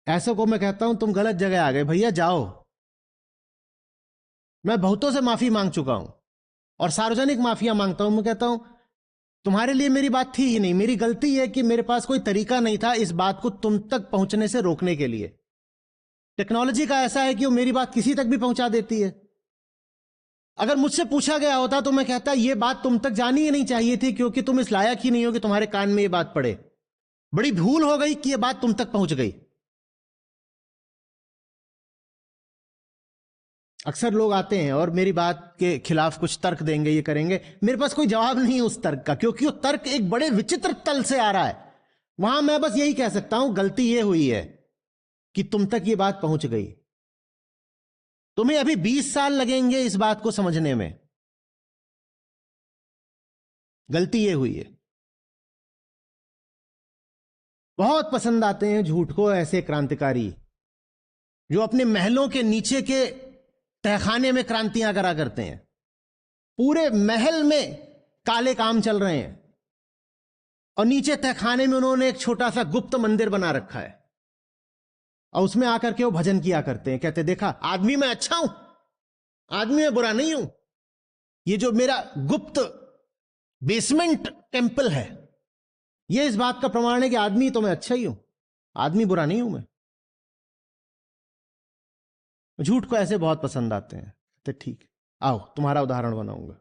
ऐसे को मैं कहता हूं तुम गलत जगह आ गए भैया, जाओ। मैं बहुतों से माफी मांग चुका हूं और सार्वजनिक माफिया मांगता हूं। मैं कहता हूं तुम्हारे लिए मेरी बात थी ही नहीं, मेरी गलती है कि मेरे पास कोई तरीका नहीं था इस बात को तुम तक पहुंचने से रोकने के लिए। टेक्नोलॉजी का ऐसा है कि वो मेरी बात किसी तक भी पहुंचा देती है। अगर मुझसे पूछा गया होता तो मैं कहता ये बात तुम तक जानी ही नहीं चाहिए थी, क्योंकि तुम इस लायक ही नहीं हो कि तुम्हारे कान में ये बात पड़े। बड़ी भूल हो गई कि ये बात तुम तक पहुंच गई। अक्सर लोग आते हैं और मेरी बात के खिलाफ कुछ तर्क देंगे, ये करेंगे। मेरे पास कोई जवाब नहीं है उस तर्क का, क्योंकि वो तर्क एक बड़े विचित्र तल से आ रहा है। वहां मैं बस यही कह सकता हूं गलती ये हुई है कि तुम तक ये बात पहुंच गई। तुम्हें अभी 20 साल लगेंगे इस बात को समझने में। गलती ये हुई है। बहुत पसंद आते हैं झूठ को ऐसे क्रांतिकारी जो अपने महलों के नीचे के तहखाने में क्रांतियां करा करते हैं। पूरे महल में काले काम चल रहे हैं और नीचे तहखाने में उन्होंने एक छोटा सा गुप्त मंदिर बना रखा है और उसमें आकर के वो भजन किया करते हैं। कहते देखा आदमी मैं अच्छा हूं, आदमी मैं बुरा नहीं हूं। ये जो मेरा गुप्त बेसमेंट टेंपल है ये इस बात का प्रमाण है कि आदमी तो मैं अच्छा ही हूं, आदमी बुरा नहीं हूं मैं। झूठ को ऐसे बहुत पसंद आते हैं। तो ठीक, आओ तुम्हारा उदाहरण बनाऊंगा।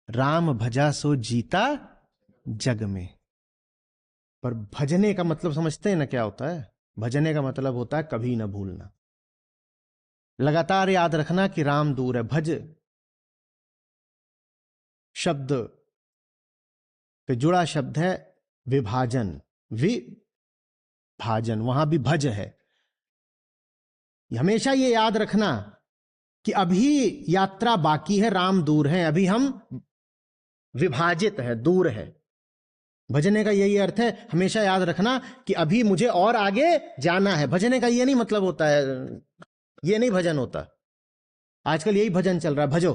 राम भजा सो जीता जग में। पर भजने का मतलब समझते हैं ना क्या होता है? भजने का मतलब होता है कभी ना भूलना, लगातार याद रखना कि राम दूर है। भज शब्द पे जुड़ा शब्द है विभाजन, विभाजन, वहां भी भज है। हमेशा ये याद रखना कि अभी यात्रा बाकी है, राम दूर है, अभी हम विभाजित है, दूर है। भजने का यही अर्थ है। हमेशा याद रखना कि अभी मुझे और आगे जाना है। भजने का ये नहीं मतलब होता है, ये नहीं भजन होता। आजकल यही भजन चल रहा है, भजो।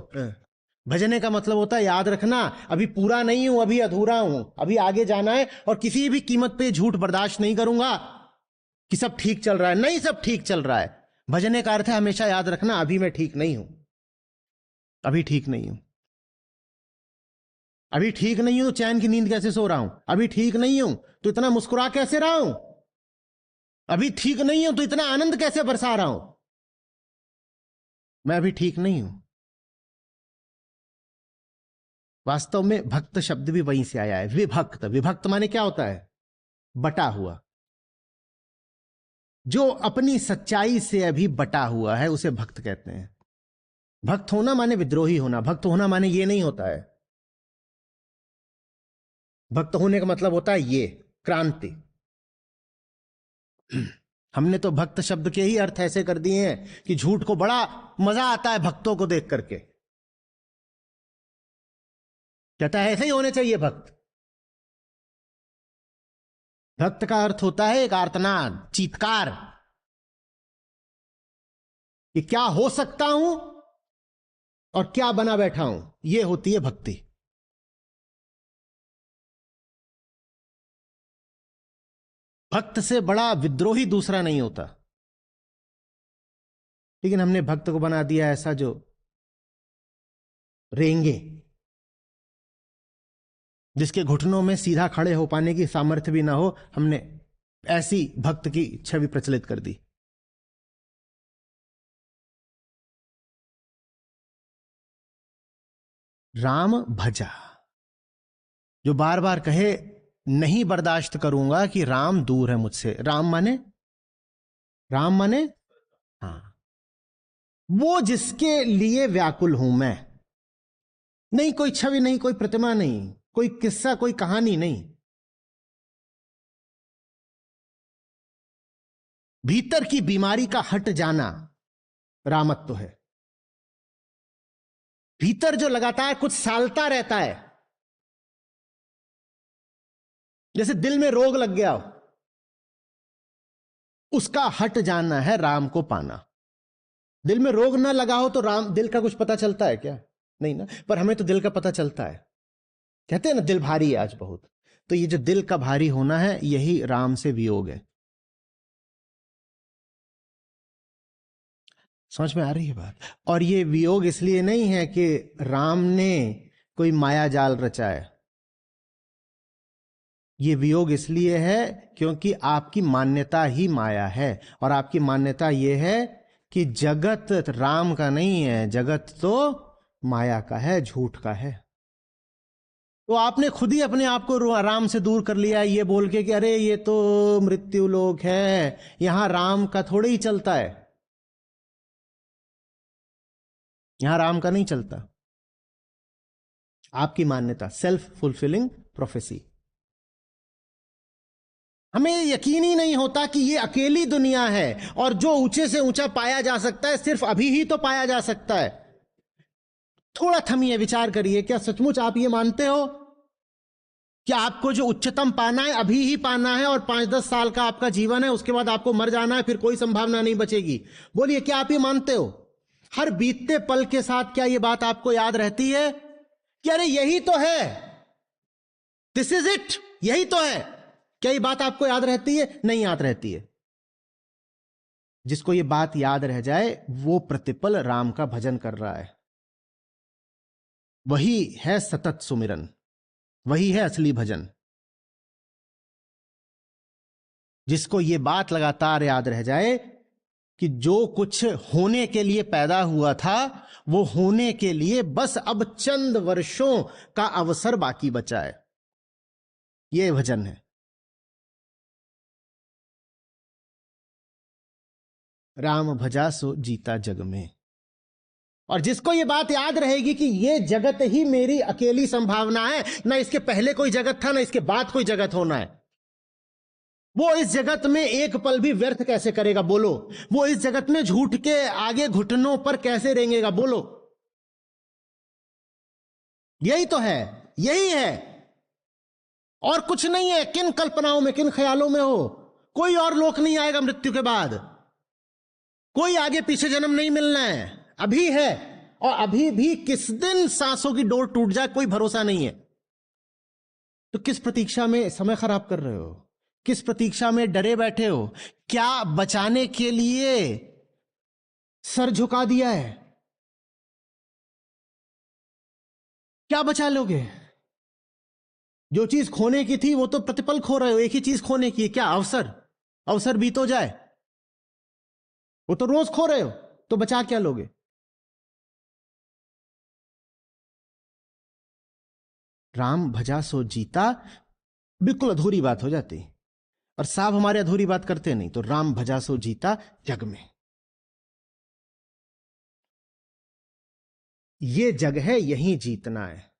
भजने का मतलब होता है याद रखना अभी पूरा नहीं हूं, अभी अधूरा हूं, अभी आगे जाना है और किसी भी कीमत पे झूठ बर्दाश्त नहीं करूंगा कि सब ठीक चल रहा है। नहीं, सब ठीक चल रहा है। भजने का अर्थ है हमेशा याद रखना अभी मैं ठीक नहीं हूं, अभी ठीक नहीं हूं, अभी ठीक नहीं हूं। चैन की नींद कैसे सो रहा हूं? अभी ठीक नहीं हूं तो इतना मुस्कुरा कैसे रहा हूं? अभी ठीक नहीं हूं तो इतना आनंद कैसे बरसा रहा हूं? मैं अभी ठीक नहीं हूं। वास्तव में भक्त शब्द भी वहीं से आया है, विभक्त। विभक्त माने क्या होता है? बटा हुआ। जो अपनी सच्चाई से अभी बटा हुआ है उसे भक्त कहते हैं। भक्त होना माने विद्रोही होना, भक्त होना माने ये नहीं होता है। भक्त होने का मतलब होता है ये क्रांति। हमने तो भक्त शब्द के ही अर्थ ऐसे कर दिए हैं कि झूठ को बड़ा मजा आता है भक्तों को देख करके। कहता है ऐसे ही होने चाहिए भक्त। भक्त का अर्थ होता है एक आर्तनाद, चीत्कार कि क्या हो सकता हूं और क्या बना बैठा हूं। यह होती है भक्ति। भक्त से बड़ा विद्रोही दूसरा नहीं होता। लेकिन हमने भक्त को बना दिया ऐसा जो रेंगे, जिसके घुटनों में सीधा खड़े हो पाने की सामर्थ्य भी ना हो। हमने ऐसी भक्त की छवि प्रचलित कर दी। राम भजा, जो बार बार कहे नहीं बर्दाश्त करूंगा कि राम दूर है मुझसे। राम माने, राम माने हां, वो जिसके लिए व्याकुल हूं मैं। नहीं कोई छवि, नहीं कोई प्रतिमा, नहीं कोई किस्सा, कोई कहानी नहीं। भीतर की बीमारी का हट जाना रामत्व है। भीतर जो लगातार कुछ सालता रहता है, जैसे दिल में रोग लग गया हो, उसका हट जाना है राम को पाना। दिल में रोग ना लगा हो तो राम, दिल का कुछ पता चलता है क्या? नहीं ना। पर हमें तो दिल का पता चलता है। कहते हैं ना दिल भारी है आज बहुत। तो ये जो दिल का भारी होना है, यही राम से वियोग है। समझ में आ रही है बात? और ये वियोग इसलिए नहीं है कि राम ने कोई माया जाल रचा है। ये वियोग इसलिए है क्योंकि आपकी मान्यता ही माया है, और आपकी मान्यता ये है कि जगत राम का नहीं है, जगत तो माया का है, झूठ का है। तो आपने खुद ही अपने आप को राम से दूर कर लिया ये बोल के कि अरे ये तो मृत्यु लोक है, यहां राम का थोड़े ही चलता है, यहां राम का नहीं चलता। आपकी मान्यता, सेल्फ फुलफिलिंग प्रोफेसी। हमें यकीन ही नहीं होता कि ये अकेली दुनिया है, और जो ऊंचे से ऊंचा पाया जा सकता है सिर्फ अभी ही तो पाया जा सकता है। थोड़ा थमिए, विचार करिए, क्या सचमुच आप ये मानते हो कि आपको जो उच्चतम पाना है अभी ही पाना है, और 5-10 साल का आपका जीवन है, उसके बाद आपको मर जाना है, फिर कोई संभावना नहीं बचेगी? बोलिए, क्या आप ये मानते हो? हर बीतते पल के साथ क्या ये बात आपको याद रहती है कि अरे यही तो है, दिस इज इट, यही तो है? क्या ये बात आपको याद रहती है? नहीं याद रहती है। जिसको ये बात याद रह जाए वो प्रतिपल राम का भजन कर रहा है। वही है सतत सुमिरन, वही है असली भजन। जिसको ये बात लगातार याद रह जाए कि जो कुछ होने के लिए पैदा हुआ था वो होने के लिए बस अब चंद वर्षों का अवसर बाकी बचा है, ये भजन है। राम भजा सो जीता जग में। और जिसको ये बात याद रहेगी कि ये जगत ही मेरी अकेली संभावना है, ना इसके पहले कोई जगत था, ना इसके बाद कोई जगत होना है, वो इस जगत में एक पल भी व्यर्थ कैसे करेगा? बोलो। वो इस जगत में झूठ के आगे घुटनों पर कैसे रेंगेगा? बोलो। यही तो है, यही है, और कुछ नहीं है। किन कल्पनाओं में, किन ख्यालों में हो? कोई और लोक नहीं आएगा मृत्यु के बाद, कोई आगे पीछे जन्म नहीं मिलना है, अभी है। और अभी भी किस दिन सांसों की डोर टूट जाए कोई भरोसा नहीं है। तो किस प्रतीक्षा में समय खराब कर रहे हो? किस प्रतीक्षा में डरे बैठे हो? क्या बचाने के लिए सर झुका दिया है? क्या बचा लोगे? जो चीज खोने की थी वो तो प्रतिपल खो रहे हो। एक ही चीज खोने की है, क्या? अवसर। अवसर बीत हो जाए, वो तो रोज खो रहे हो, तो बचा क्या लोगे? राम भजा सो जीता बिल्कुल अधूरी बात हो जाती, और साहब हमारे अधूरी बात करते नहीं। तो राम भजा सो जीता जग में, ये जग है, यहीं जीतना है।